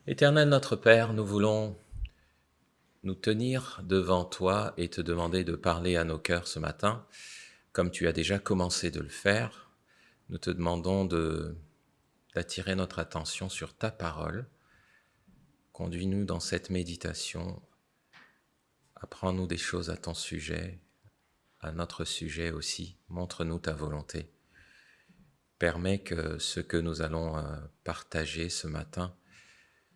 Éternel notre Père, nous voulons nous tenir devant toi et te demander de parler à nos cœurs ce matin, comme tu as déjà commencé de le faire. Nous te demandons d'attirer notre attention sur ta parole. Conduis-nous dans cette méditation. Apprends-nous des choses à ton sujet, à notre sujet aussi. Montre-nous ta volonté. Permets que ce que nous allons partager ce matin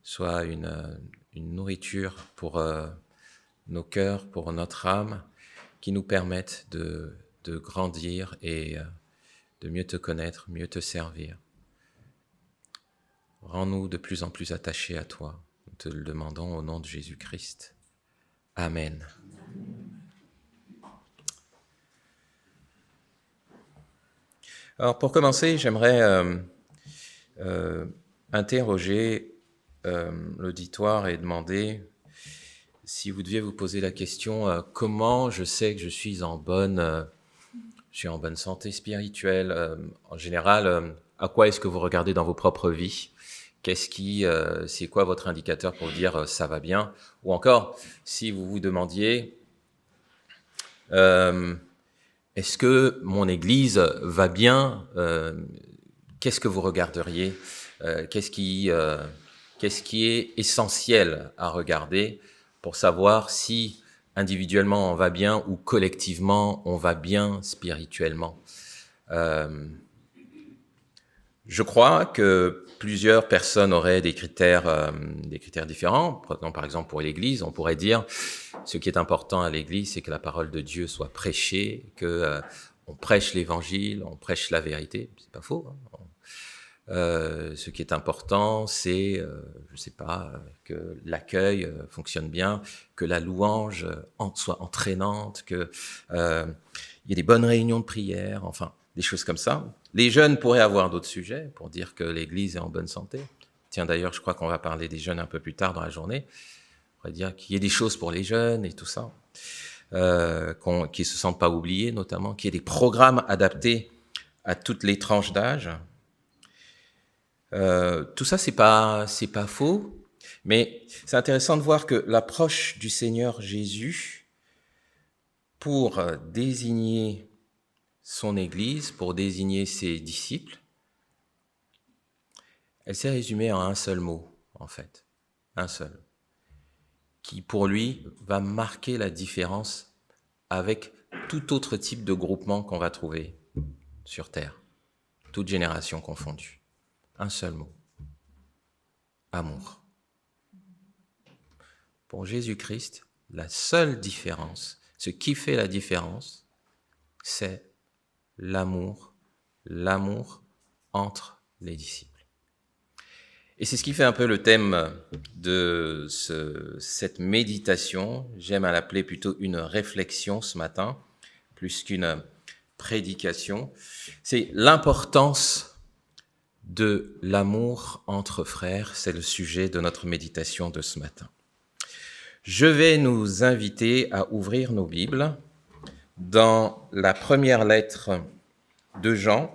soit une nourriture pour nos cœurs, pour notre âme, qui nous permettent de grandir et de mieux te connaître, mieux te servir. Rends-nous de plus en plus attachés à toi. Nous te le demandons au nom de Jésus-Christ. Amen. Alors pour commencer, j'aimerais interroger l'auditoire et demander si vous deviez vous poser la question comment je sais que je suis en bonne santé spirituelle. En général, à quoi est-ce que vous regardez dans vos propres vies? C'est quoi votre indicateur pour dire ça va bien? Ou encore, si vous vous demandiez est-ce que mon église va bien? Qu'est-ce que vous regarderiez? Qu'est-ce qui est essentiel à regarder pour savoir si individuellement on va bien ou collectivement on va bien spirituellement? Je crois que plusieurs personnes auraient des critères différents. Prenons par exemple pour l'Église, on pourrait dire ce qui est important à l'Église, c'est que la parole de Dieu soit prêchée, que on prêche l'Évangile, on prêche la vérité. C'est pas faux. Ce qui est important, c'est, que l'accueil fonctionne bien, que la louange soit entraînante, que il y ait des bonnes réunions de prière, enfin, des choses comme ça. Les jeunes pourraient avoir d'autres sujets pour dire que l'Église est en bonne santé. Tiens, d'ailleurs, je crois qu'on va parler des jeunes un peu plus tard dans la journée. On pourrait dire qu'il y ait des choses pour les jeunes et tout ça, qu'ils ne se sentent pas oubliés, notamment, qu'il y ait des programmes adaptés à toutes les tranches d'âge. Tout ça, c'est pas faux, mais c'est intéressant de voir que l'approche du Seigneur Jésus pour désigner son Église, pour désigner ses disciples, elle s'est résumée en un seul mot, en fait, un seul, qui pour lui va marquer la différence avec tout autre type de groupement qu'on va trouver sur Terre, toute génération confondue. Un seul mot, amour. Pour Jésus-Christ, la seule différence, ce qui fait la différence, c'est l'amour entre les disciples. Et c'est ce qui fait un peu le thème de cette méditation. J'aime à l'appeler plutôt une réflexion ce matin, plus qu'une prédication. C'est l'importance de l'amour entre frères. C'est le sujet de notre méditation de ce matin. Je vais nous inviter à ouvrir nos Bibles dans la première lettre de Jean,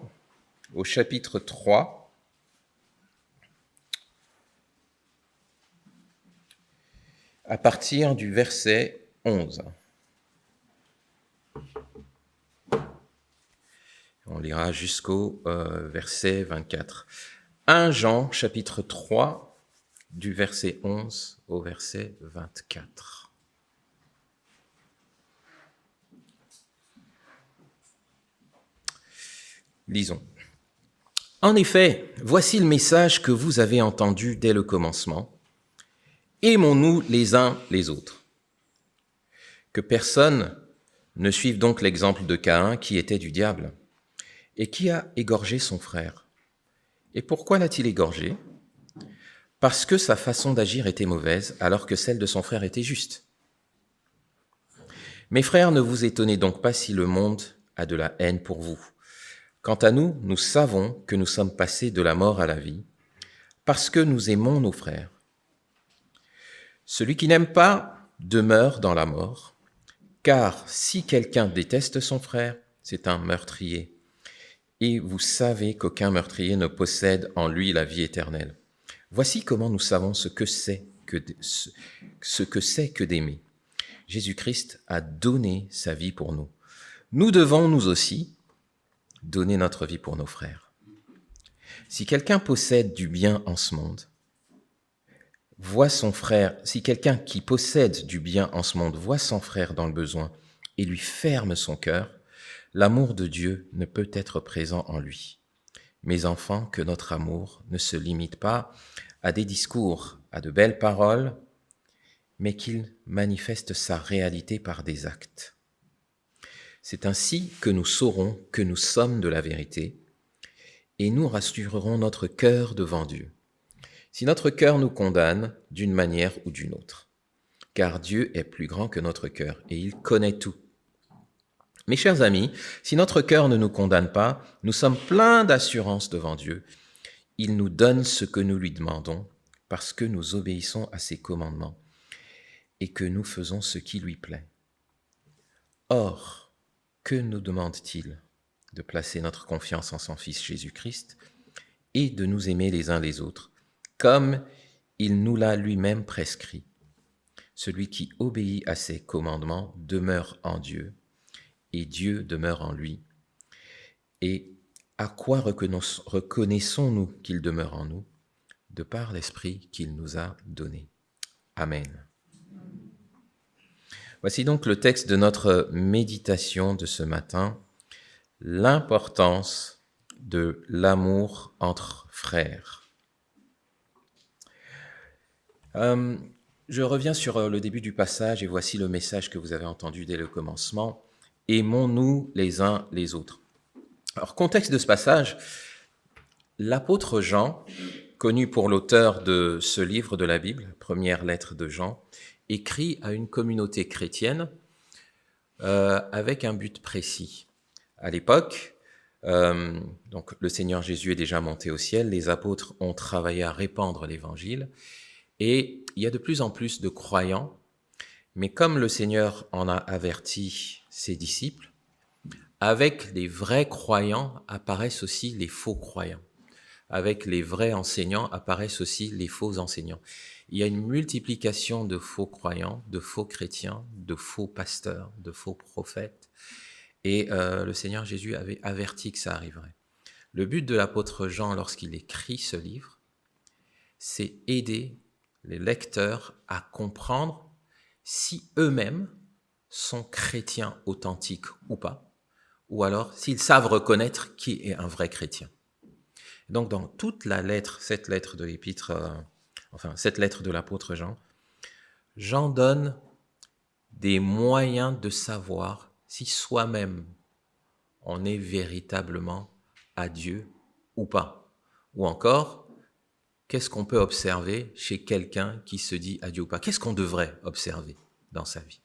au chapitre 3, à partir du verset 11. On lira jusqu'au verset 24. 1 Jean, chapitre 3, du verset 11 au verset 24. Lisons. En effet, voici le message que vous avez entendu dès le commencement. Aimons-nous les uns les autres. Que personne ne suive donc l'exemple de Caïn qui était du diable et qui a égorgé son frère. Et pourquoi l'a-t-il égorgé ? Parce que sa façon d'agir était mauvaise alors que celle de son frère était juste. Mes frères, ne vous étonnez donc pas si le monde a de la haine pour vous. Quant à nous, nous savons que nous sommes passés de la mort à la vie parce que nous aimons nos frères. Celui qui n'aime pas demeure dans la mort, car si quelqu'un déteste son frère, c'est un meurtrier. Et vous savez qu'aucun meurtrier ne possède en lui la vie éternelle. Voici comment nous savons ce que c'est que d'aimer. Jésus-Christ a donné sa vie pour nous. Nous devons, nous aussi, donner notre vie pour nos frères. Si quelqu'un possède du bien en ce monde, si quelqu'un qui possède du bien en ce monde voit son frère dans le besoin et lui ferme son cœur, l'amour de Dieu ne peut être présent en lui. Mes enfants, que notre amour ne se limite pas à des discours, à de belles paroles, mais qu'il manifeste sa réalité par des actes. C'est ainsi que nous saurons que nous sommes de la vérité et nous rassurerons notre cœur devant Dieu. Si notre cœur nous condamne d'une manière ou d'une autre, car Dieu est plus grand que notre cœur et il connaît tout. Mes chers amis, si notre cœur ne nous condamne pas, nous sommes pleins d'assurance devant Dieu. Il nous donne ce que nous lui demandons parce que nous obéissons à ses commandements et que nous faisons ce qui lui plaît. Or, que nous demande-t-il? De placer notre confiance en son Fils Jésus-Christ et de nous aimer les uns les autres, comme il nous l'a lui-même prescrit. Celui qui obéit à ses commandements demeure en Dieu, et Dieu demeure en lui. Et à quoi reconnaissons-nous qu'il demeure en nous? De par l'Esprit qu'il nous a donné. Amen. Voici donc le texte de notre méditation de ce matin, l'importance de l'amour entre frères. Je reviens sur le début du passage et voici le message que vous avez entendu dès le commencement. Aimons-nous les uns les autres. Alors, contexte de ce passage, l'apôtre Jean, connu pour l'auteur de ce livre de la Bible, première lettre de Jean, écrit à une communauté chrétienne avec un but précis. À l'époque, donc le Seigneur Jésus est déjà monté au ciel, les apôtres ont travaillé à répandre l'évangile, et il y a de plus en plus de croyants, mais comme le Seigneur en a averti ses disciples, avec les vrais croyants apparaissent aussi les faux croyants. Avec les vrais enseignants apparaissent aussi les faux enseignants. Il y a une multiplication de faux croyants, de faux chrétiens, de faux pasteurs, de faux prophètes. Et le Seigneur Jésus avait averti que ça arriverait. Le but de l'apôtre Jean lorsqu'il écrit ce livre, c'est aider les lecteurs à comprendre si eux-mêmes sont chrétiens authentiques ou pas, ou alors s'ils savent reconnaître qui est un vrai chrétien. Donc dans toute la lettre, cette lettre de l'épître, cette lettre de l'apôtre Jean, Jean donne des moyens de savoir si soi-même on est véritablement à Dieu ou pas. Ou encore, qu'est-ce qu'on peut observer chez quelqu'un qui se dit à Dieu ou pas? Qu'est-ce qu'on devrait observer dans sa vie?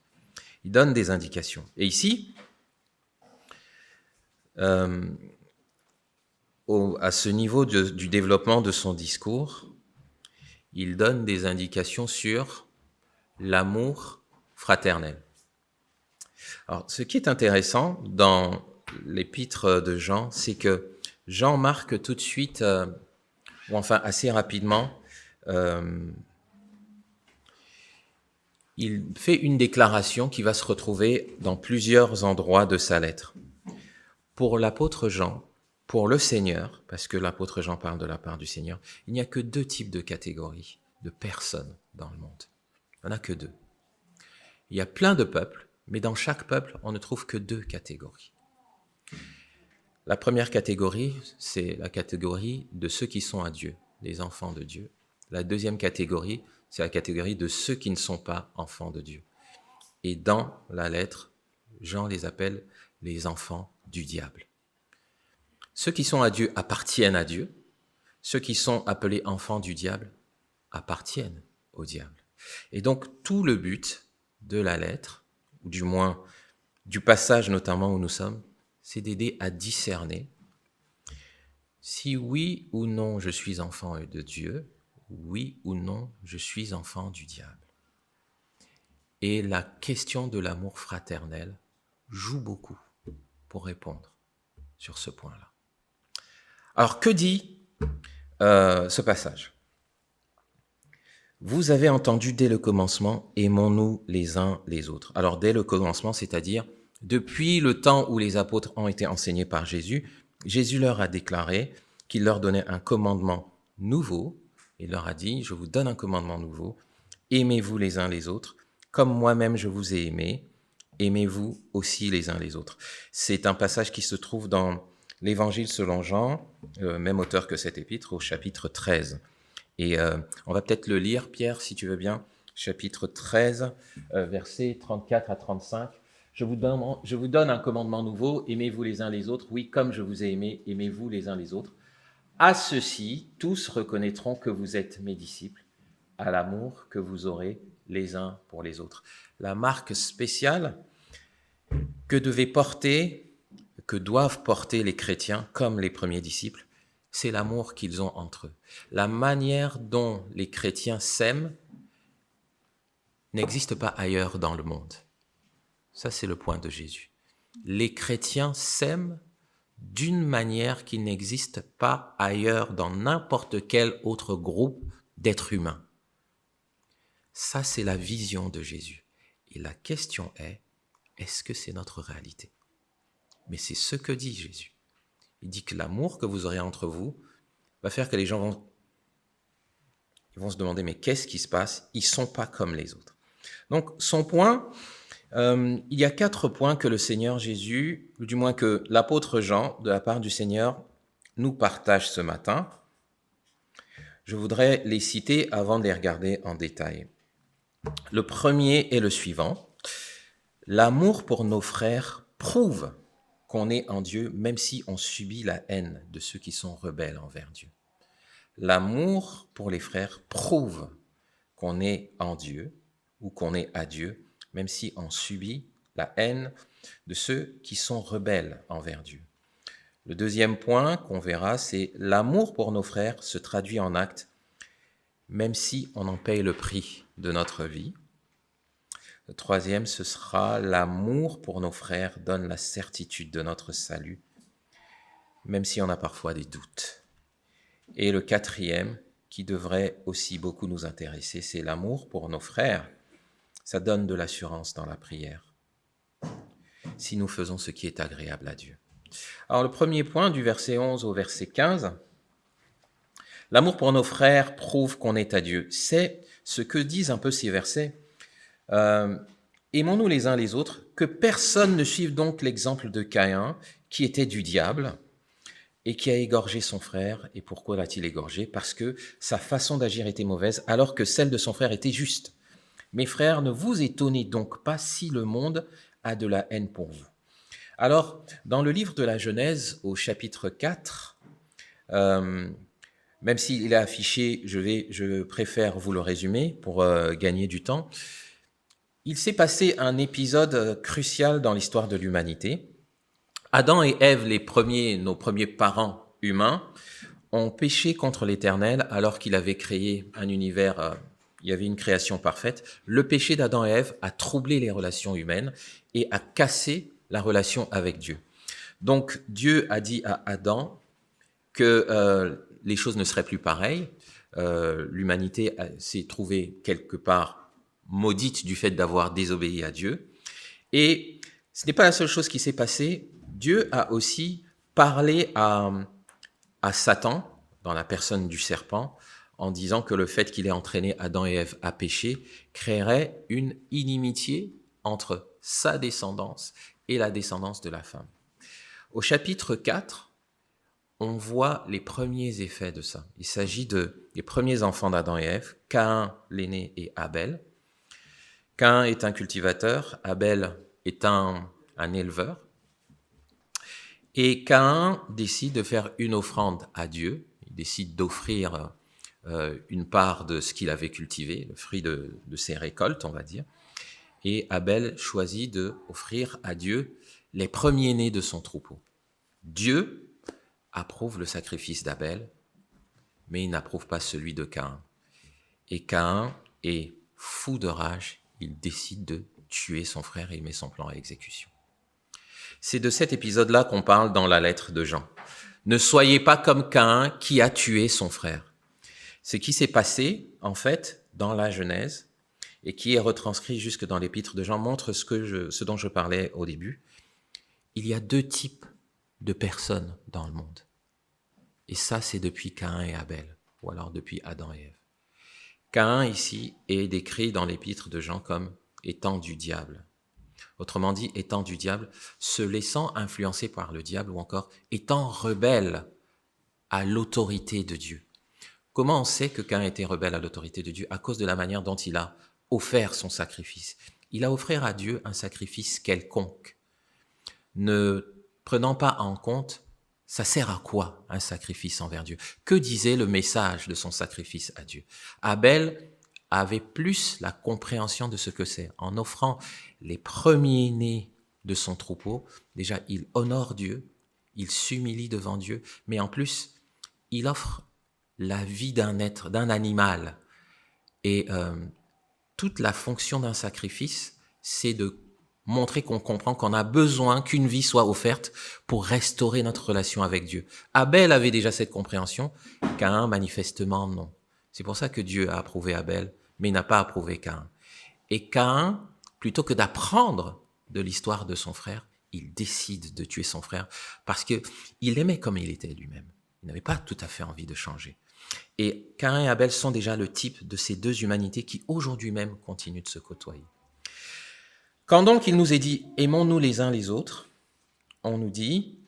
Il donne des indications. Et ici, à ce niveau du développement de son discours, il donne des indications sur l'amour fraternel. Alors, ce qui est intéressant dans l'épître de Jean, c'est que Jean marque tout de suite, ou enfin assez rapidement, il fait une déclaration qui va se retrouver dans plusieurs endroits de sa lettre. Pour l'apôtre Jean, pour le Seigneur, parce que l'apôtre Jean parle de la part du Seigneur, il n'y a que deux types de catégories de personnes dans le monde. Il n'y en a que deux. Il y a plein de peuples, mais dans chaque peuple, on ne trouve que deux catégories. La première catégorie, c'est la catégorie de ceux qui sont à Dieu, les enfants de Dieu. La deuxième catégorie, c'est la catégorie de ceux qui ne sont pas enfants de Dieu. Et dans la lettre, Jean les appelle les enfants du diable. Ceux qui sont à Dieu appartiennent à Dieu. Ceux qui sont appelés enfants du diable appartiennent au diable. Et donc, tout le but de la lettre, ou du moins du passage notamment où nous sommes, c'est d'aider à discerner si oui ou non je suis enfant de Dieu, oui ou non je suis enfant du diable. Et la question de l'amour fraternel joue beaucoup pour répondre sur ce point-là. Alors, que dit ce passage? Vous avez entendu dès le commencement, aimons-nous les uns les autres. Alors dès le commencement, c'est-à-dire depuis le temps où les apôtres ont été enseignés par Jésus, Jésus leur a déclaré qu'il leur donnait un commandement nouveau. Il leur a dit, je vous donne un commandement nouveau, aimez-vous les uns les autres, comme moi-même je vous ai aimé, aimez-vous aussi les uns les autres. C'est un passage qui se trouve dans l'Évangile selon Jean, même auteur que cet épître, au chapitre 13. Et on va peut-être le lire, Pierre, si tu veux bien, chapitre 13, versets 34 à 35. Je vous donne un commandement nouveau, aimez-vous les uns les autres. Oui, comme je vous ai aimé, aimez-vous les uns les autres. À ceux-ci, tous reconnaîtront que vous êtes mes disciples, à l'amour que vous aurez les uns pour les autres. La marque spéciale que doivent porter les chrétiens comme les premiers disciples, c'est l'amour qu'ils ont entre eux. La manière dont les chrétiens s'aiment n'existe pas ailleurs dans le monde. Ça, c'est le point de Jésus. Les chrétiens s'aiment d'une manière qui n'existe pas ailleurs dans n'importe quel autre groupe d'êtres humains. Ça, c'est la vision de Jésus. Et la question est-ce que c'est notre réalité? Mais c'est ce que dit Jésus. Il dit que l'amour que vous aurez entre vous va faire que les gens vont se demander, mais qu'est-ce qui se passe? Ils ne sont pas comme les autres. Donc, son point, il y a 4 points que le Seigneur Jésus, ou du moins que l'apôtre Jean, de la part du Seigneur, nous partage ce matin. Je voudrais les citer avant de les regarder en détail. Le premier est le suivant. L'amour pour nos frères prouve qu'on est en Dieu, même si on subit la haine de ceux qui sont rebelles envers Dieu. L'amour pour les frères prouve qu'on est en Dieu ou qu'on est à Dieu, même si on subit la haine de ceux qui sont rebelles envers Dieu. Le deuxième point qu'on verra, c'est l'amour pour nos frères se traduit en actes, même si on en paye le prix de notre vie. Le troisième, ce sera l'amour pour nos frères donne la certitude de notre salut, même si on a parfois des doutes. Et le quatrième, qui devrait aussi beaucoup nous intéresser, c'est l'amour pour nos frères. Ça donne de l'assurance dans la prière, si nous faisons ce qui est agréable à Dieu. Alors le premier point, du verset 11 au verset 15, l'amour pour nos frères prouve qu'on est à Dieu. C'est ce que disent un peu ces versets. Aimons-nous les uns les autres, que personne ne suive donc l'exemple de Caïn, qui était du diable, et qui a égorgé son frère. Et pourquoi l'a-t-il égorgé? Parce que sa façon d'agir était mauvaise, alors que celle de son frère était juste. Mes frères, ne vous étonnez donc pas si le monde a de la haine pour vous. Alors, dans le livre de la Genèse, au chapitre 4, même s'il est affiché, je préfère vous le résumer pour gagner du temps. Il s'est passé un épisode crucial dans l'histoire de l'humanité. Adam et Ève, nos premiers parents humains, ont péché contre l'Éternel alors qu'il avait créé un univers, il y avait une création parfaite. Le péché d'Adam et Ève a troublé les relations humaines et a cassé la relation avec Dieu. Donc Dieu a dit à Adam que les choses ne seraient plus pareilles. L'humanité s'est trouvée quelque part maudite du fait d'avoir désobéi à Dieu. Et ce n'est pas la seule chose qui s'est passée. Dieu a aussi parlé à Satan, dans la personne du serpent, en disant que le fait qu'il ait entraîné Adam et Ève à pécher créerait une inimitié entre sa descendance et la descendance de la femme. Au chapitre 4, on voit les premiers effets de ça. Il s'agit des premiers enfants d'Adam et Ève, Caïn, l'aîné, et Abel. Caïn est un cultivateur, Abel est un éleveur. Et Caïn décide de faire une offrande à Dieu. Il décide d'offrir une part de ce qu'il avait cultivé, le fruit de ses récoltes, on va dire. Et Abel choisit d'offrir à Dieu les premiers-nés de son troupeau. Dieu approuve le sacrifice d'Abel, mais il n'approuve pas celui de Caïn. Et Caïn est fou de rage, il décide de tuer son frère et il met son plan à exécution. C'est de cet épisode-là qu'on parle dans la lettre de Jean. Ne soyez pas comme Caïn qui a tué son frère. Ce qui s'est passé, en fait, dans la Genèse et qui est retranscrit jusque dans l'épître de Jean montre ce dont je parlais au début. Il y a deux types de personnes dans le monde. Et ça, c'est depuis Caïn et Abel, ou alors depuis Adam et Ève. Caïn, ici, est décrit dans l'épître de Jean comme étant du diable. Autrement dit, étant du diable, se laissant influencer par le diable ou encore étant rebelle à l'autorité de Dieu. Comment on sait que Caïn était rebelle à l'autorité de Dieu? À cause de la manière dont il a offert son sacrifice. Il a offert à Dieu un sacrifice quelconque, ne prenant pas en compte ça sert à quoi un sacrifice envers Dieu? Que disait le message de son sacrifice à Dieu? Abel avait plus la compréhension de ce que c'est. En offrant les premiers-nés de son troupeau, déjà il honore Dieu, il s'humilie devant Dieu, mais en plus, il offre la vie d'un être, d'un animal. Et toute la fonction d'un sacrifice, c'est de montrer qu'on comprend qu'on a besoin qu'une vie soit offerte pour restaurer notre relation avec Dieu. Abel avait déjà cette compréhension, Caïn manifestement non. C'est pour ça que Dieu a approuvé Abel, mais il n'a pas approuvé Caïn. Et Caïn, plutôt que d'apprendre de l'histoire de son frère, il décide de tuer son frère parce qu'il l'aimait comme il était lui-même. Il n'avait pas tout à fait envie de changer. Et Caïn et Abel sont déjà le type de ces deux humanités qui aujourd'hui même continuent de se côtoyer. Quand donc il nous est dit « aimons-nous les uns les autres », on nous dit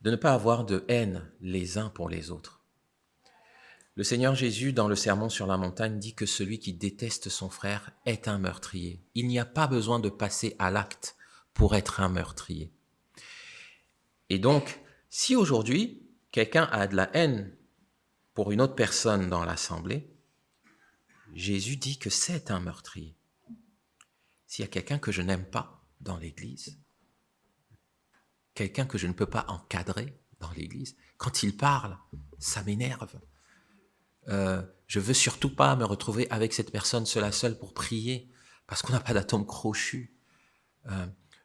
de ne pas avoir de haine les uns pour les autres. Le Seigneur Jésus, dans le Sermon sur la montagne, dit que celui qui déteste son frère est un meurtrier. Il n'y a pas besoin de passer à l'acte pour être un meurtrier. Et donc, si aujourd'hui, quelqu'un a de la haine pour une autre personne dans l'assemblée, Jésus dit que c'est un meurtrier. S'il y a quelqu'un que je n'aime pas dans l'église, quelqu'un que je ne peux pas encadrer dans l'église, quand il parle, ça m'énerve. Je veux surtout pas me retrouver avec cette personne seule à seule pour prier, parce qu'on n'a pas d'atome crochu.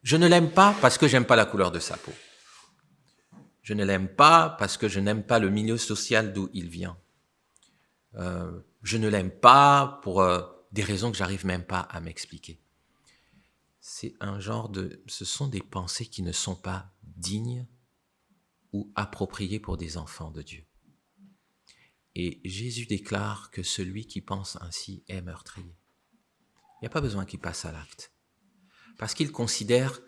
Je ne l'aime pas parce que j'aime pas la couleur de sa peau. Je ne l'aime pas parce que je n'aime pas le milieu social d'où il vient. Je ne l'aime pas pour des raisons que j'arrive même pas à m'expliquer. Ce sont des pensées qui ne sont pas dignes ou appropriées pour des enfants de Dieu. Et Jésus déclare que celui qui pense ainsi est meurtrier. Il n'y a pas besoin qu'il passe à l'acte. Parce qu'il considère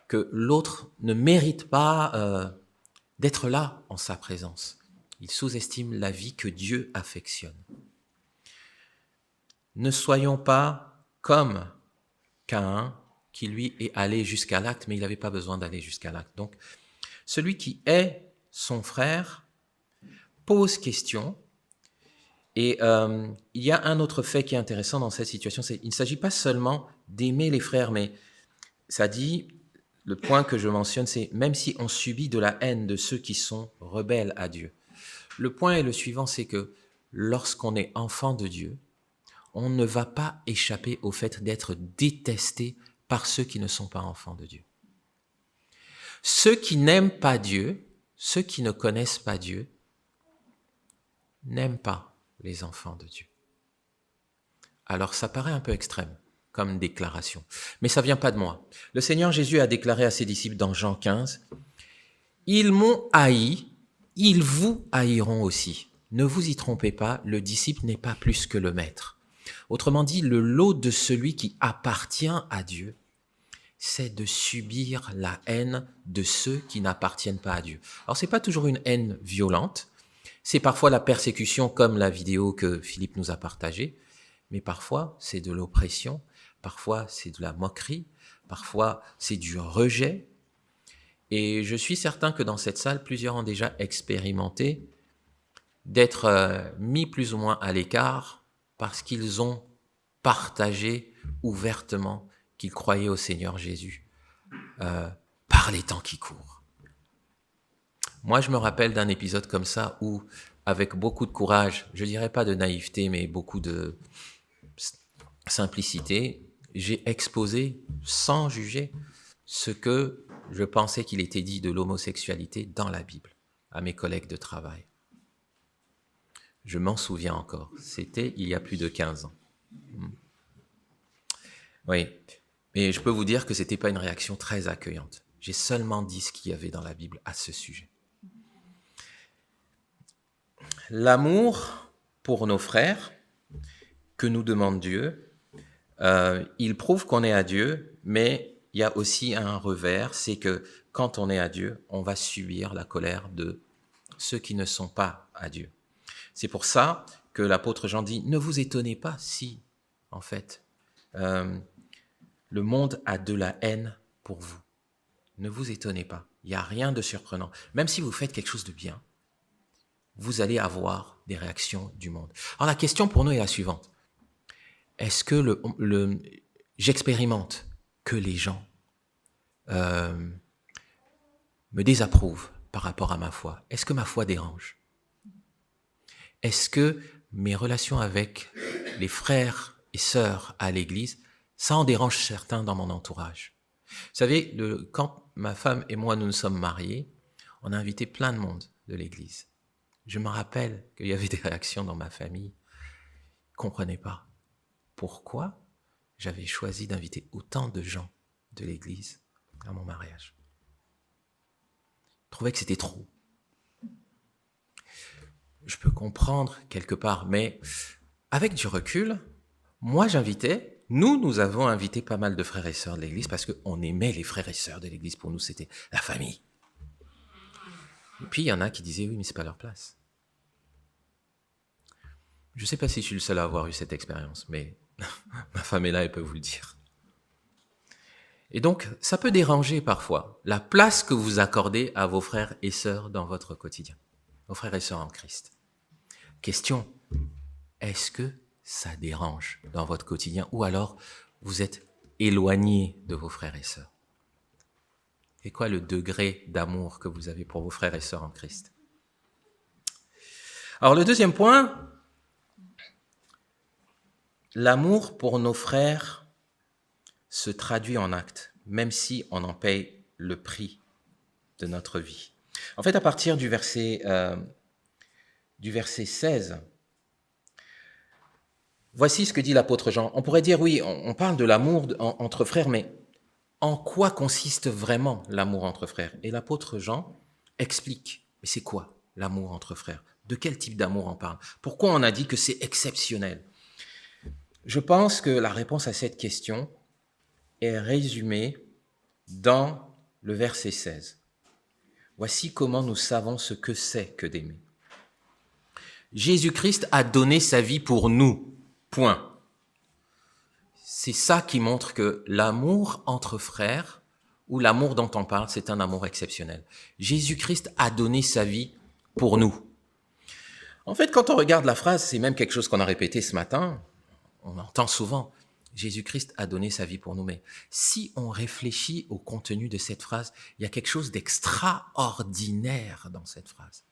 que l'autre ne mérite pas d'être là en sa présence. Il sous-estime la vie que Dieu affectionne. Ne soyons pas comme Caïn, qui lui est allé jusqu'à l'acte, mais il n'avait pas besoin d'aller jusqu'à l'acte. Donc, celui qui est son frère pose question. Et il y a un autre fait qui est intéressant dans cette situation, c'est qu'il ne s'agit pas seulement d'aimer les frères, mais ça dit, le point que je mentionne, c'est même si on subit de la haine de ceux qui sont rebelles à Dieu. Le point est le suivant, c'est que lorsqu'on est enfant de Dieu, on ne va pas échapper au fait d'être détesté par ceux qui ne sont pas enfants de Dieu. Ceux qui n'aiment pas Dieu, ceux qui ne connaissent pas Dieu, n'aiment pas les enfants de Dieu. Alors ça paraît un peu extrême comme déclaration, mais ça vient pas de moi. Le Seigneur Jésus a déclaré à ses disciples dans Jean 15, « Ils m'ont haï, ils vous haïront aussi. Ne vous y trompez pas, le disciple n'est pas plus que le maître. » Autrement dit, le lot de celui qui appartient à Dieu, c'est de subir la haine de ceux qui n'appartiennent pas à Dieu. Alors, c'est pas toujours une haine violente, c'est parfois la persécution comme la vidéo que Philippe nous a partagée, mais parfois c'est de l'oppression, parfois c'est de la moquerie, parfois c'est du rejet. Et je suis certain que dans cette salle, plusieurs ont déjà expérimenté d'être mis plus ou moins à l'écart parce qu'ils ont partagé ouvertement qu'ils croyaient au Seigneur Jésus par les temps qui courent. Moi, je me rappelle d'un épisode comme ça où, avec beaucoup de courage, je dirais pas de naïveté, mais beaucoup de simplicité, j'ai exposé sans juger ce que je pensais qu'il était dit de l'homosexualité dans la Bible à mes collègues de travail. Je m'en souviens encore. C'était il y a plus de 15 ans. Oui, mais je peux vous dire que ce n'était pas une réaction très accueillante. J'ai seulement dit ce qu'il y avait dans la Bible à ce sujet. L'amour pour nos frères que nous demande Dieu, il prouve qu'on est à Dieu, mais il y a aussi un revers, c'est que quand on est à Dieu, on va subir la colère de ceux qui ne sont pas à Dieu. C'est pour ça que l'apôtre Jean dit, ne vous étonnez pas si, en fait, le monde a de la haine pour vous. Ne vous étonnez pas, il n'y a rien de surprenant. Même si vous faites quelque chose de bien, vous allez avoir des réactions du monde. Alors la question pour nous est la suivante. Est-ce que j'expérimente que les gens me désapprouvent par rapport à ma foi? Est-ce que ma foi dérange? Est-ce que mes relations avec les frères et sœurs à l'église, ça en dérange certains dans mon entourage? Vous savez, quand ma femme et moi nous sommes mariés, on a invité plein de monde de l'église. Je me rappelle qu'il y avait des réactions dans ma famille. Ils ne comprenaient pas pourquoi j'avais choisi d'inviter autant de gens de l'église à mon mariage. Ils trouvaient que c'était trop. Je peux comprendre quelque part, mais avec du recul, moi nous avons invité pas mal de frères et sœurs de l'église parce qu'on aimait les frères et sœurs de l'église. Pour nous, c'était la famille. Et puis, il y en a qui disaient, oui, mais c'est pas leur place. Je ne sais pas si je suis le seul à avoir eu cette expérience, mais ma femme est là, elle peut vous le dire. Et donc, ça peut déranger parfois la place que vous accordez à vos frères et sœurs dans votre quotidien, vos frères et sœurs en Christ. Question, est-ce que ça dérange dans votre quotidien ou alors vous êtes éloigné de vos frères et sœurs? C'est quoi le degré d'amour que vous avez pour vos frères et sœurs en Christ? Alors le deuxième point, l'amour pour nos frères se traduit en actes, même si on en paye le prix de notre vie. En fait, à partir du verset 16, voici ce que dit l'apôtre Jean. On pourrait dire, oui, on parle de l'amour entre frères, mais en quoi consiste vraiment l'amour entre frères? Et l'apôtre Jean explique, mais c'est quoi l'amour entre frères? De quel type d'amour on parle? Pourquoi on a dit que c'est exceptionnel? Je pense que la réponse à cette question est résumée dans le verset 16. Voici comment nous savons ce que c'est que d'aimer. Jésus-Christ a donné sa vie pour nous. Point. C'est ça qui montre que l'amour entre frères, ou l'amour dont on parle, c'est un amour exceptionnel. Jésus-Christ a donné sa vie pour nous. En fait, quand on regarde la phrase, c'est même quelque chose qu'on a répété ce matin, on entend souvent, Jésus-Christ a donné sa vie pour nous. Mais si on réfléchit au contenu de cette phrase, il y a quelque chose d'extraordinaire dans cette phrase.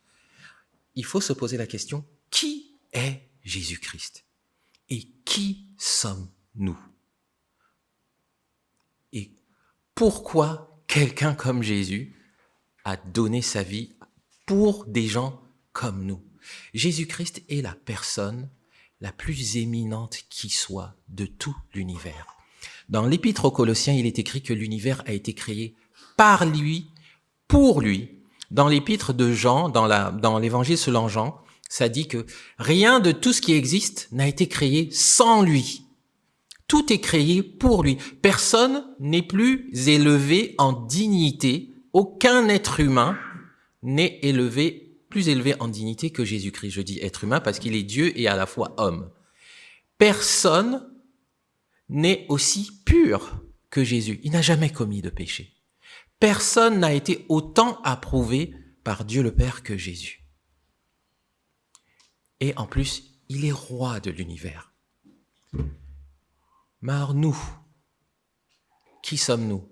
Il faut se poser la question, qui est Jésus-Christ? Et qui sommes-nous? Et pourquoi quelqu'un comme Jésus a donné sa vie pour des gens comme nous? Jésus-Christ est la personne la plus éminente qui soit de tout l'univers. Dans l'Épître aux Colossiens, il est écrit que l'univers a été créé par lui, pour lui. Dans l'Épître de Jean, dans l'Évangile selon Jean, ça dit que rien de tout ce qui existe n'a été créé sans lui. Tout est créé pour lui. Personne n'est plus élevé en dignité. Aucun être humain n'est plus élevé en dignité que Jésus-Christ. Je dis être humain parce qu'il est Dieu et à la fois homme. Personne n'est aussi pur que Jésus. Il n'a jamais commis de péché. Personne n'a été autant approuvé par Dieu le Père que Jésus. Et en plus, il est roi de l'univers. Mais alors nous, qui sommes-nous?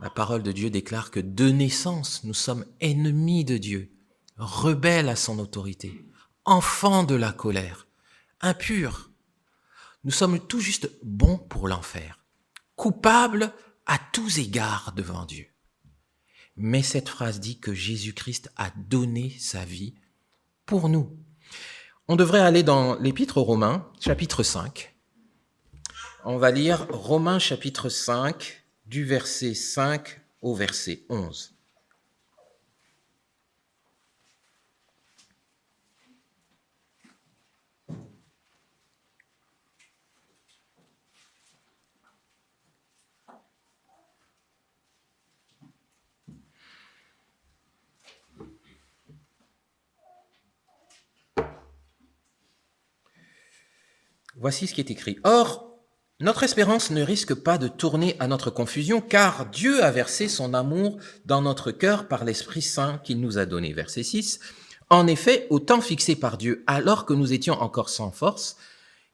La parole de Dieu déclare que de naissance, nous sommes ennemis de Dieu, rebelles à son autorité, enfants de la colère, impurs. Nous sommes tout juste bons pour l'enfer, coupables à tous égards devant Dieu. Mais cette phrase dit que Jésus-Christ a donné sa vie pour nous. On devrait aller dans l'Épître aux Romains, chapitre 5. On va lire Romains chapitre 5, du verset 5 au verset 11. Voici ce qui est écrit. Or, notre espérance ne risque pas de tourner à notre confusion, car Dieu a versé son amour dans notre cœur par l'Esprit Saint qu'il nous a donné. Verset 6. En effet, au temps fixé par Dieu, alors que nous étions encore sans force,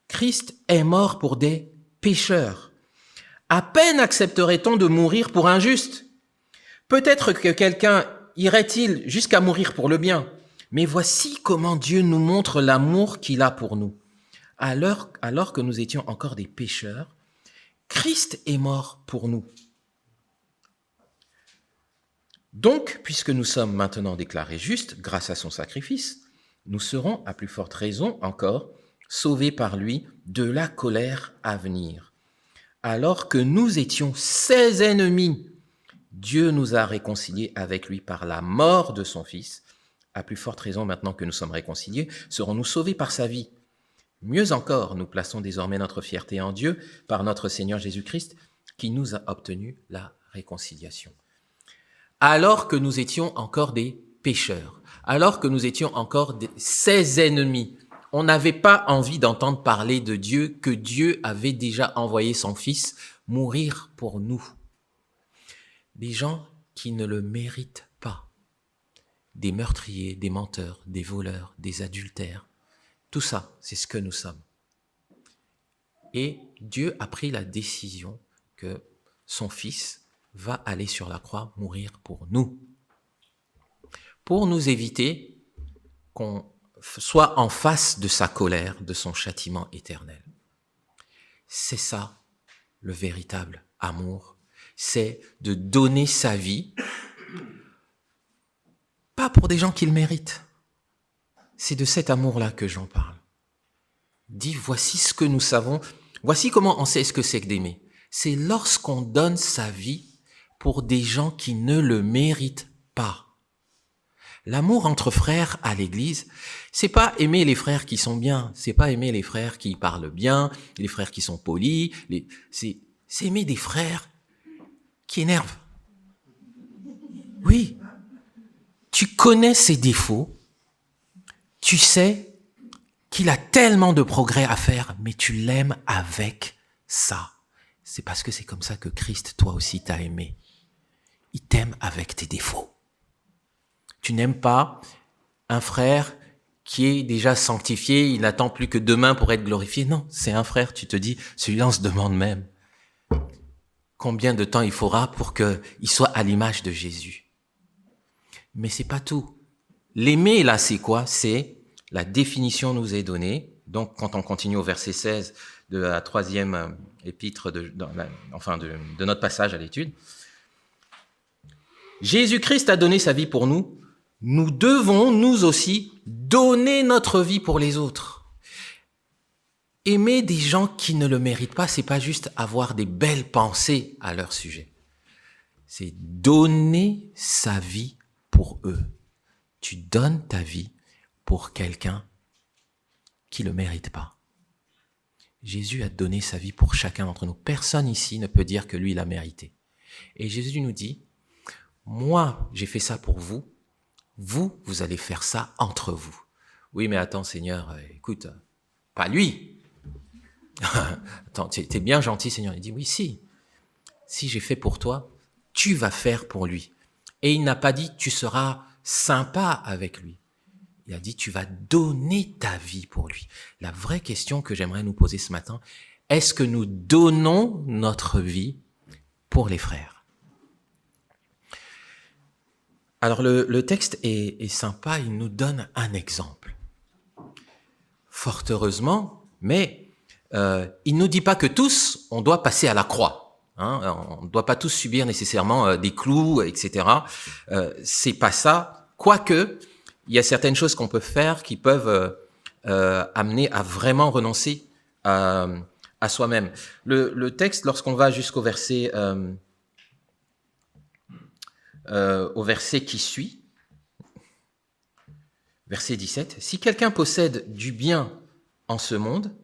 Christ est mort pour des pécheurs. À peine accepterait-on de mourir pour un juste. Peut-être que quelqu'un irait-il jusqu'à mourir pour le bien. Mais voici comment Dieu nous montre l'amour qu'il a pour nous. Alors que nous étions encore des pécheurs, Christ est mort pour nous. Donc, puisque nous sommes maintenant déclarés justes grâce à son sacrifice, nous serons, à plus forte raison encore, sauvés par lui de la colère à venir. Alors que nous étions ses ennemis, Dieu nous a réconciliés avec lui par la mort de son Fils. À plus forte raison, maintenant que nous sommes réconciliés, serons-nous sauvés par sa vie. Mieux encore, nous plaçons désormais notre fierté en Dieu par notre Seigneur Jésus-Christ qui nous a obtenu la réconciliation. Alors que nous étions encore des pécheurs, alors que nous étions encore ses ennemis, on n'avait pas envie d'entendre parler de Dieu, que Dieu avait déjà envoyé son Fils mourir pour nous. Des gens qui ne le méritent pas, des meurtriers, des menteurs, des voleurs, des adultères. Tout ça, c'est ce que nous sommes. Et Dieu a pris la décision que son Fils va aller sur la croix mourir pour nous éviter qu'on soit en face de sa colère, de son châtiment éternel. C'est ça, le véritable amour. C'est de donner sa vie, pas pour des gens qui le méritent. C'est de cet amour-là que j'en parle. Dis, voici ce que nous savons, voici comment on sait ce que c'est que d'aimer. C'est lorsqu'on donne sa vie pour des gens qui ne le méritent pas. L'amour entre frères à l'église, c'est pas aimer les frères qui sont bien, c'est pas aimer les frères qui parlent bien, les frères qui sont polis, c'est aimer des frères qui énervent. Oui, tu connais ses défauts, tu sais qu'il a tellement de progrès à faire, mais tu l'aimes avec ça. C'est parce que c'est comme ça que Christ, toi aussi, t'a aimé. Il t'aime avec tes défauts. Tu n'aimes pas un frère qui est déjà sanctifié, il n'attend plus que demain pour être glorifié. Non, c'est un frère, tu te dis, celui-là on se demande même combien de temps il faudra pour qu'il soit à l'image de Jésus. Mais c'est pas tout. L'aimer, là, c'est quoi? C'est la définition nous est donnée. Donc, quand on continue au verset 16 de la troisième épître de notre passage à l'étude, Jésus-Christ a donné sa vie pour nous. Nous devons, nous aussi, donner notre vie pour les autres. Aimer des gens qui ne le méritent pas, c'est pas juste avoir des belles pensées à leur sujet. C'est donner sa vie pour eux. Tu donnes ta vie pour quelqu'un qui ne le mérite pas. Jésus a donné sa vie pour chacun d'entre nous. Personne ici ne peut dire que lui, il a mérité. Et Jésus nous dit, moi, j'ai fait ça pour vous. Vous, vous allez faire ça entre vous. Oui, mais attends, Seigneur, écoute, pas lui. Attends, t'es bien gentil, Seigneur. Il dit, oui, si j'ai fait pour toi, tu vas faire pour lui. Et il n'a pas dit, tu seras sympa avec lui. Il a dit, tu vas donner ta vie pour lui. La vraie question que j'aimerais nous poser ce matin, est-ce que nous donnons notre vie pour les frères? Alors le texte est sympa, il nous donne un exemple. Fort heureusement, mais il ne nous dit pas que tous, on doit passer à la croix. On ne doit pas tous subir nécessairement des clous, etc. C'est pas ça. Quoique, il y a certaines choses qu'on peut faire qui peuvent amené à vraiment renoncer à soi-même. Le texte, lorsqu'on va jusqu'au verset qui suit, verset 17, « Si quelqu'un possède du bien en ce monde,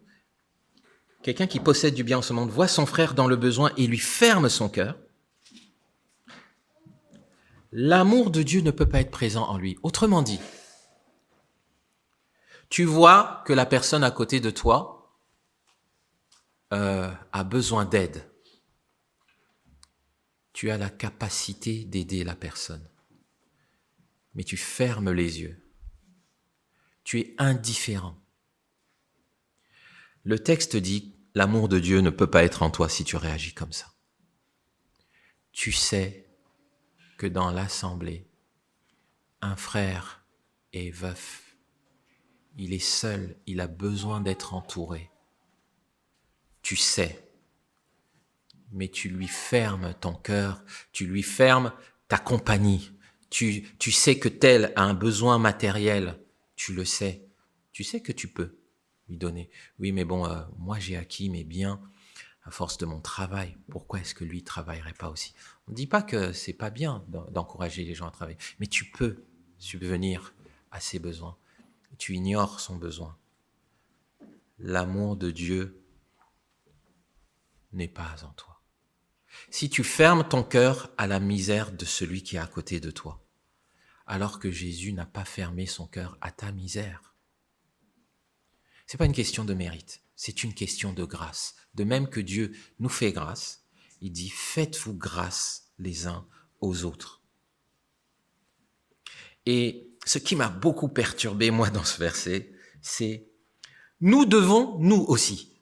quelqu'un qui possède du bien en ce monde voit son frère dans le besoin et lui ferme son cœur, l'amour de Dieu ne peut pas être présent en lui. » Autrement dit, tu vois que la personne à côté de toi a besoin d'aide. Tu as la capacité d'aider la personne, mais tu fermes les yeux. Tu es indifférent. Le texte dit, l'amour de Dieu ne peut pas être en toi si tu réagis comme ça. Tu sais que dans l'assemblée, un frère est veuf. Il est seul, il a besoin d'être entouré. Tu sais, mais tu lui fermes ton cœur, tu lui fermes ta compagnie. Tu sais que tel a un besoin matériel, tu le sais. Tu sais que tu peux lui donner. Oui, mais bon, moi j'ai acquis mes biens à force de mon travail. Pourquoi est-ce que lui ne travaillerait pas aussi? On ne dit pas que c'est pas bien d'encourager les gens à travailler, mais tu peux subvenir à ses besoins. Tu ignores son besoin. L'amour de Dieu n'est pas en toi. Si tu fermes ton cœur à la misère de celui qui est à côté de toi, alors que Jésus n'a pas fermé son cœur à ta misère. C'est pas une question de mérite, c'est une question de grâce. De même que Dieu nous fait grâce, il dit « Faites-vous grâce les uns aux autres ». Et ce qui m'a beaucoup perturbé, moi, dans ce verset, c'est « Nous devons, nous aussi ».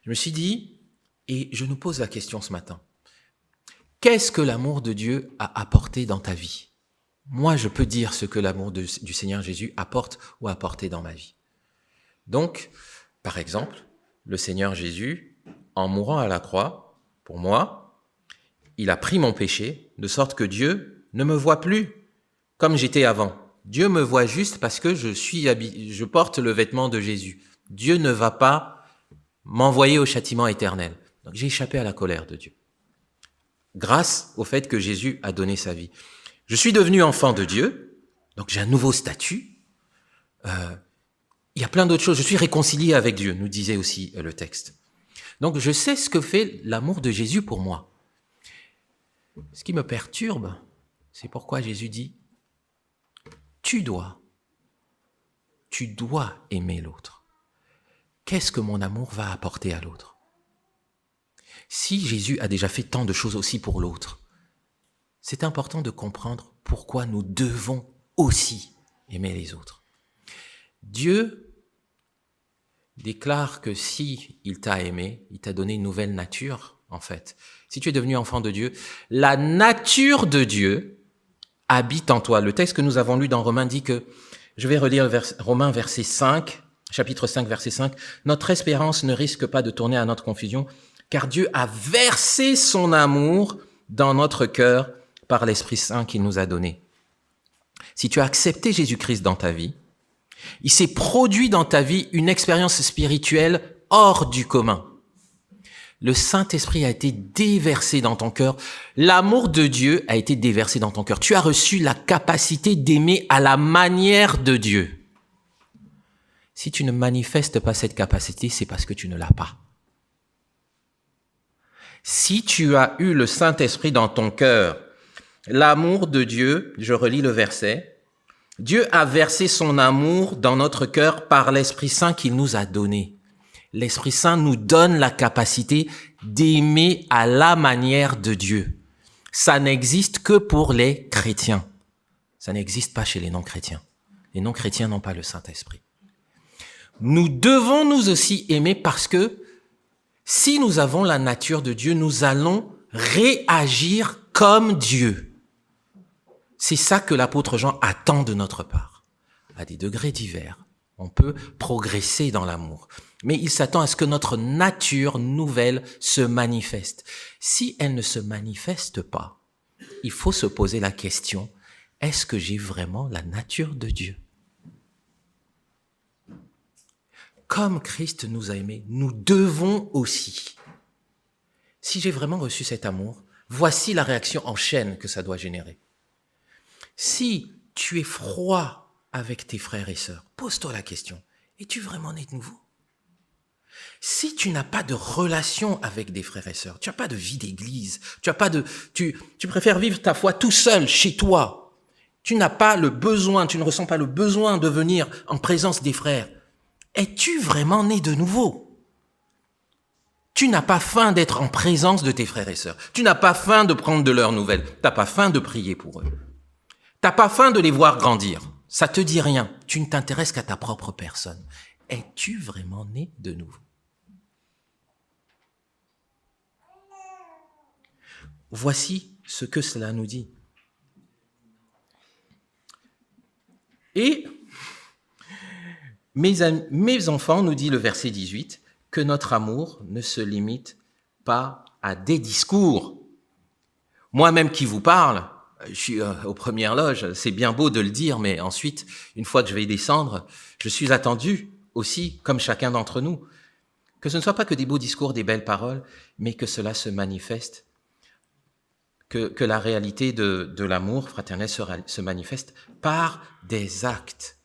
Je me suis dit, et je nous pose la question ce matin, qu'est-ce que l'amour de Dieu a apporté dans ta vie? Moi, je peux dire ce que l'amour du Seigneur Jésus apporte ou a apporté dans ma vie. Donc, par exemple, le Seigneur Jésus, en mourant à la croix, pour moi, il a pris mon péché, de sorte que Dieu ne me voit plus comme j'étais avant. Dieu me voit juste parce que je porte le vêtement de Jésus. Dieu ne va pas m'envoyer au châtiment éternel. Donc, j'ai échappé à la colère de Dieu, grâce au fait que Jésus a donné sa vie. Je suis devenu enfant de Dieu, donc j'ai un nouveau statut. Il y a plein d'autres choses. Je suis réconcilié avec Dieu, nous disait aussi le texte. Donc je sais ce que fait l'amour de Jésus pour moi. Ce qui me perturbe, c'est pourquoi Jésus dit « Tu dois aimer l'autre ». Qu'est-ce que mon amour va apporter à l'autre? Si Jésus a déjà fait tant de choses aussi pour l'autre, c'est important de comprendre pourquoi nous devons aussi aimer les autres. Dieu déclare que si il t'a aimé, il t'a donné une nouvelle nature, en fait. Si tu es devenu enfant de Dieu, la nature de Dieu habite en toi. Le texte que nous avons lu dans Romains dit que, je vais relire Romains verset 5, chapitre 5, verset 5, « Notre espérance ne risque pas de tourner à notre confusion, car Dieu a versé son amour dans notre cœur par l'Esprit Saint qu'il nous a donné. » Si tu as accepté Jésus-Christ dans ta vie, il s'est produit dans ta vie une expérience spirituelle hors du commun. Le Saint-Esprit a été déversé dans ton cœur. L'amour de Dieu a été déversé dans ton cœur. Tu as reçu la capacité d'aimer à la manière de Dieu. Si tu ne manifestes pas cette capacité, c'est parce que tu ne l'as pas. Si tu as eu le Saint-Esprit dans ton cœur, l'amour de Dieu, je relis le verset, Dieu a versé son amour dans notre cœur par l'Esprit Saint qu'il nous a donné. L'Esprit Saint nous donne la capacité d'aimer à la manière de Dieu. Ça n'existe que pour les chrétiens. Ça n'existe pas chez les non-chrétiens. Les non-chrétiens n'ont pas le Saint-Esprit. Nous devons nous aussi aimer parce que si nous avons la nature de Dieu, nous allons réagir comme Dieu. C'est ça que l'apôtre Jean attend de notre part. À des degrés divers, on peut progresser dans l'amour. Mais il s'attend à ce que notre nature nouvelle se manifeste. Si elle ne se manifeste pas, il faut se poser la question, est-ce que j'ai vraiment la nature de Dieu? comme Christ nous a aimés, nous devons aussi. Si j'ai vraiment reçu cet amour, voici la réaction en chaîne que ça doit générer. Si tu es froid avec tes frères et sœurs, pose-toi la question, es-tu vraiment né de nouveau? Si tu n'as pas de relation avec des frères et sœurs, tu n'as pas de vie d'église, tu préfères vivre ta foi tout seul, chez toi, tu n'as pas le besoin, tu ne ressens pas le besoin de venir en présence des frères, es-tu vraiment né de nouveau? Tu n'as pas faim d'être en présence de tes frères et sœurs. Tu n'as pas faim de prendre de leurs nouvelles. Tu n'as pas faim de prier pour eux. Tu n'as pas faim de les voir grandir. Ça te dit rien. Tu ne t'intéresses qu'à ta propre personne. Es-tu vraiment né de nouveau? Voici ce que cela nous dit. Et mes enfants, nous dit le verset 18, que notre amour ne se limite pas à des discours. Moi-même qui vous parle, je suis aux premières loges, c'est bien beau de le dire, mais ensuite, une fois que je vais descendre, je suis attendu aussi, comme chacun d'entre nous, que ce ne soit pas que des beaux discours, des belles paroles, mais que cela se manifeste, que la réalité de l'amour fraternel se manifeste par des actes.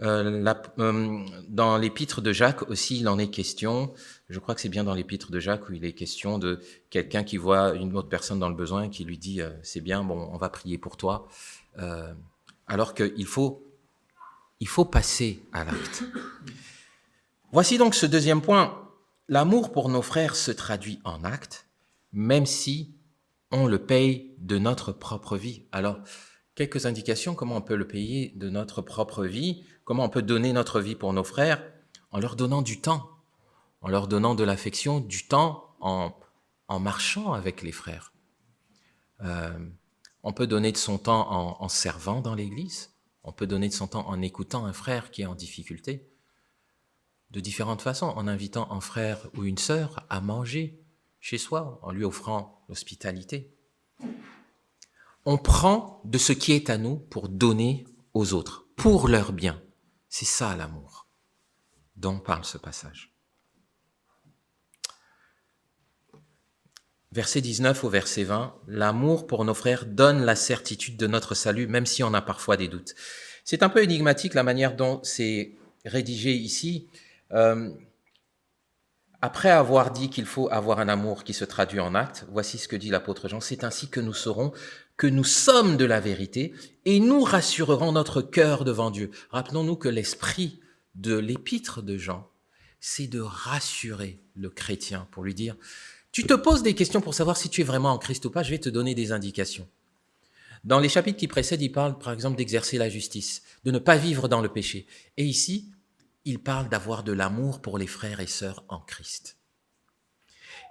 Dans l'épître de Jacques aussi, il en est question. Je crois que c'est bien dans l'épître de Jacques où il est question de quelqu'un qui voit une autre personne dans le besoin et qui lui dit « c'est bien, bon, on va prier pour toi ». Alors qu'il faut passer à l'acte. Voici donc ce deuxième point. L'amour pour nos frères se traduit en actes, même si on le paye de notre propre vie. Alors, quelques indications, comment on peut le payer de notre propre vie, comment on peut donner notre vie pour nos frères, en leur donnant du temps, en leur donnant de l'affection, du temps en marchant avec les frères. On peut donner de son temps en servant dans l'église, on peut donner de son temps en écoutant un frère qui est en difficulté, de différentes façons, en invitant un frère ou une sœur à manger chez soi, en lui offrant l'hospitalité. On prend de ce qui est à nous pour donner aux autres, pour leur bien. C'est ça l'amour dont parle ce passage. Verset 19 au verset 20, l'amour pour nos frères donne la certitude de notre salut, même si on a parfois des doutes. C'est un peu énigmatique la manière dont c'est rédigé ici. Après avoir dit qu'il faut avoir un amour qui se traduit en actes, voici ce que dit l'apôtre Jean, c'est ainsi que nous saurons que nous sommes de la vérité et nous rassurerons notre cœur devant Dieu. Rappelons-nous que l'esprit de l'épître de Jean, c'est de rassurer le chrétien pour lui dire, tu te poses des questions pour savoir si tu es vraiment en Christ ou pas, je vais te donner des indications. Dans les chapitres qui précèdent, il parle par exemple d'exercer la justice, de ne pas vivre dans le péché. Et ici, il parle d'avoir de l'amour pour les frères et sœurs en Christ.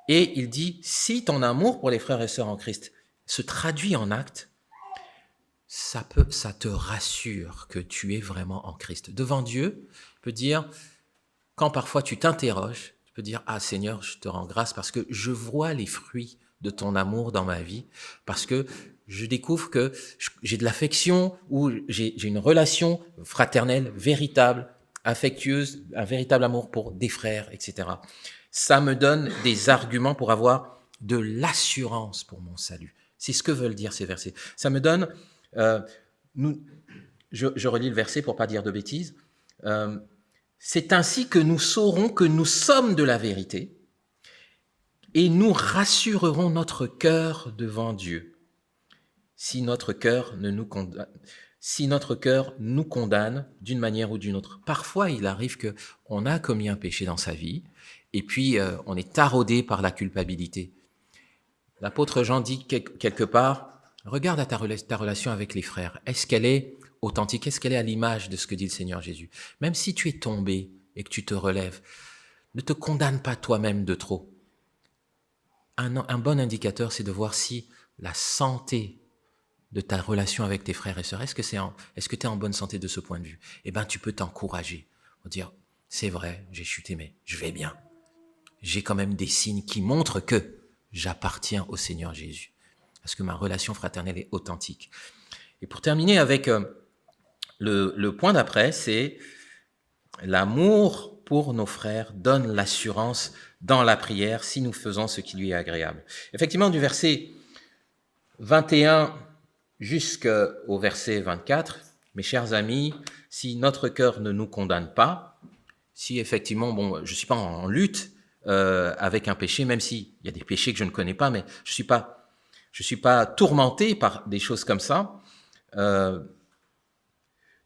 Et il dit, si ton amour pour les frères et sœurs en Christ se traduit en actes, ça te rassure que tu es vraiment en Christ. Devant Dieu, tu peux dire, quand parfois tu t'interroges, tu peux dire, ah Seigneur, je te rends grâce parce que je vois les fruits de ton amour dans ma vie, parce que je découvre que j'ai de l'affection ou j'ai une relation fraternelle véritable, affectueuse, un véritable amour pour des frères, etc. Ça me donne des arguments pour avoir de l'assurance pour mon salut. C'est ce que veulent dire ces versets. Ça me donne, je relis le verset pour pas dire de bêtises, c'est ainsi que nous saurons que nous sommes de la vérité et nous rassurerons notre cœur devant Dieu. Si notre cœur nous condamne d'une manière ou d'une autre. Parfois, il arrive qu'on a commis un péché dans sa vie et puis on est taraudé par la culpabilité. L'apôtre Jean dit quelque part, regarde à ta relation avec les frères. Est-ce qu'elle est authentique? Est-ce qu'elle est à l'image de ce que dit le Seigneur Jésus? Même si tu es tombé et que tu te relèves, ne te condamne pas toi-même de trop. Un bon indicateur, c'est de voir si la santé de ta relation avec tes frères et sœurs, est-ce que tu es en bonne santé de ce point de vue? Eh bien, tu peux t'encourager, dire, c'est vrai, j'ai chuté, mais je vais bien. J'ai quand même des signes qui montrent que j'appartiens au Seigneur Jésus, parce que ma relation fraternelle est authentique. Et pour terminer avec le point d'après, c'est L'amour pour nos frères donne l'assurance dans la prière si nous faisons ce qui lui est agréable. Effectivement, du verset 21 jusqu'au verset 24, mes chers amis, si notre cœur ne nous condamne pas, si effectivement, bon, je suis pas en lutte avec un péché, même s'il y a des péchés que je ne connais pas, mais je suis pas tourmenté par des choses comme ça.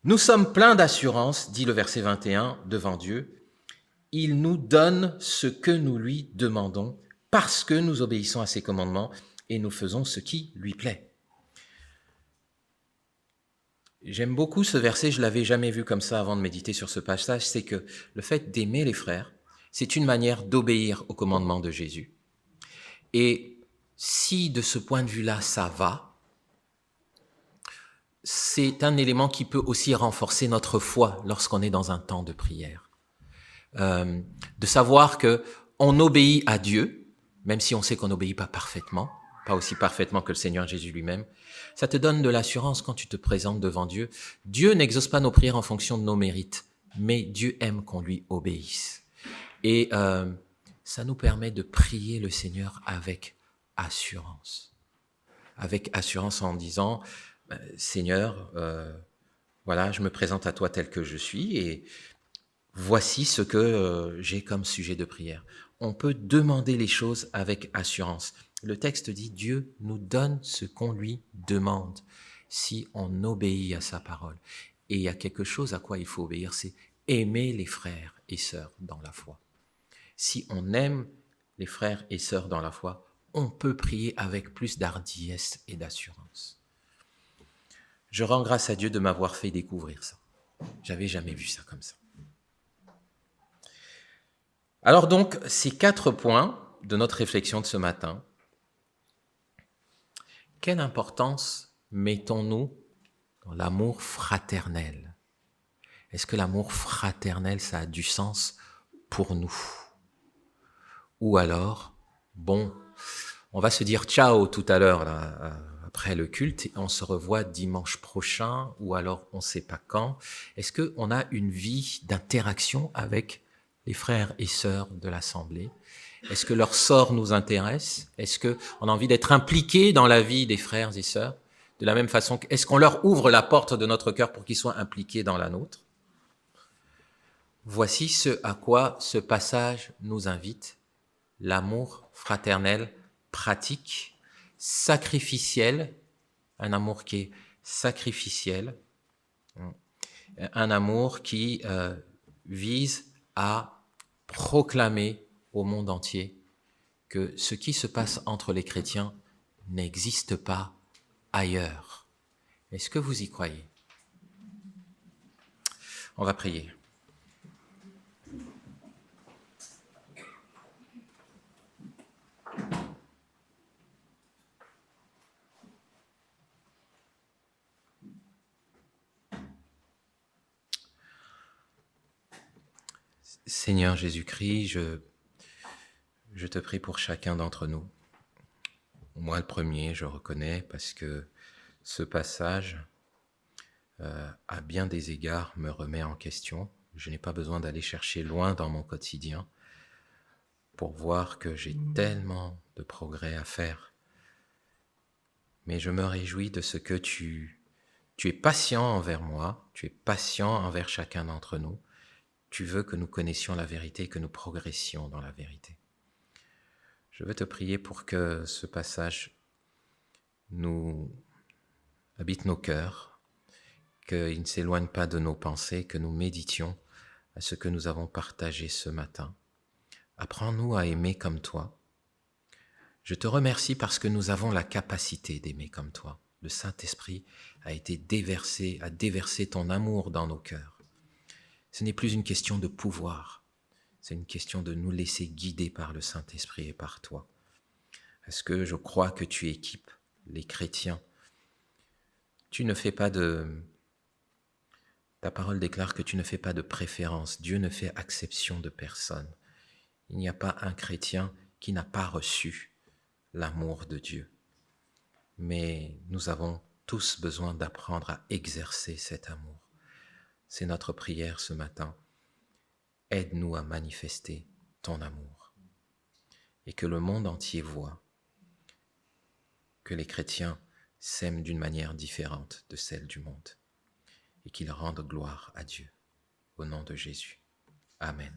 Nous sommes pleins d'assurance, dit le verset 21, devant Dieu. Il nous donne ce que nous lui demandons parce que nous obéissons à ses commandements et nous faisons ce qui lui plaît. J'aime beaucoup ce verset, je ne l'avais jamais vu comme ça avant de méditer sur ce passage, c'est que le fait d'aimer les frères, c'est une manière d'obéir au commandement de Jésus. Et si de ce point de vue-là, ça va, c'est un élément qui peut aussi renforcer notre foi lorsqu'on est dans un temps de prière. De savoir que on obéit à Dieu, même si on sait qu'on n'obéit pas parfaitement, pas aussi parfaitement que le Seigneur Jésus lui-même. Ça te donne de l'assurance quand tu te présentes devant Dieu. Dieu n'exauce pas nos prières en fonction de nos mérites, mais Dieu aime qu'on lui obéisse. Et ça nous permet de prier le Seigneur avec assurance. Avec assurance en disant, Seigneur, voilà, je me présente à toi tel que je suis et voici ce que j'ai comme sujet de prière. On peut demander les choses avec assurance. Le texte dit, Dieu nous donne ce qu'on lui demande si on obéit à sa parole. Et il y a quelque chose à quoi il faut obéir, c'est aimer les frères et sœurs dans la foi. Si on aime les frères et sœurs dans la foi, on peut prier avec plus d'hardiesse et d'assurance. Je rends grâce à Dieu de m'avoir fait découvrir ça. J'avais jamais vu ça comme ça. Alors donc, ces 4 points de notre réflexion de ce matin, quelle importance mettons-nous dans l'amour fraternel? Est-ce que l'amour fraternel, ça a du sens pour nous? Ou alors, bon, on va se dire ciao tout à l'heure, là, après le culte, et on se revoit dimanche prochain, ou alors on ne sait pas quand. Est-ce qu'on a une vie d'interaction avec les frères et sœurs de l'Assemblée? Est-ce que leur sort nous intéresse? Est-ce qu'on a envie d'être impliqués dans la vie des frères et sœurs? De la même façon, est-ce qu'on leur ouvre la porte de notre cœur pour qu'ils soient impliqués dans la nôtre? Voici ce à quoi ce passage nous invite. L'amour fraternel pratique, sacrificiel, un amour qui est sacrificiel, un amour qui vise à proclamer au monde entier que ce qui se passe entre les chrétiens n'existe pas ailleurs. Est-ce que vous y croyez? On va prier. Seigneur Jésus-Christ, je te prie pour chacun d'entre nous. Moi, le premier, je reconnais, parce que ce passage, à bien des égards, me remet en question. Je n'ai pas besoin d'aller chercher loin dans mon quotidien pour voir que j'ai tellement de progrès à faire. Mais je me réjouis de ce que tu es patient envers moi, tu es patient envers chacun d'entre nous. Tu veux que nous connaissions la vérité et que nous progressions dans la vérité. Je veux te prier pour que ce passage nous habite nos cœurs, qu'il ne s'éloigne pas de nos pensées, que nous méditions à ce que nous avons partagé ce matin. Apprends-nous à aimer comme toi. Je te remercie parce que nous avons la capacité d'aimer comme toi. Le Saint-Esprit a déversé ton amour dans nos cœurs. Ce n'est plus une question de pouvoir, c'est une question de nous laisser guider par le Saint-Esprit et par toi. Parce que je crois que tu équipes les chrétiens. Tu ne fais pas Ta parole déclare que tu ne fais pas de préférence. Dieu ne fait exception de personne. Il n'y a pas un chrétien qui n'a pas reçu l'amour de Dieu. Mais nous avons tous besoin d'apprendre à exercer cet amour. C'est notre prière ce matin. aide-nous à manifester ton amour et que le monde entier voit que les chrétiens s'aiment d'une manière différente de celle du monde et qu'ils rendent gloire à Dieu. Au nom de Jésus. Amen.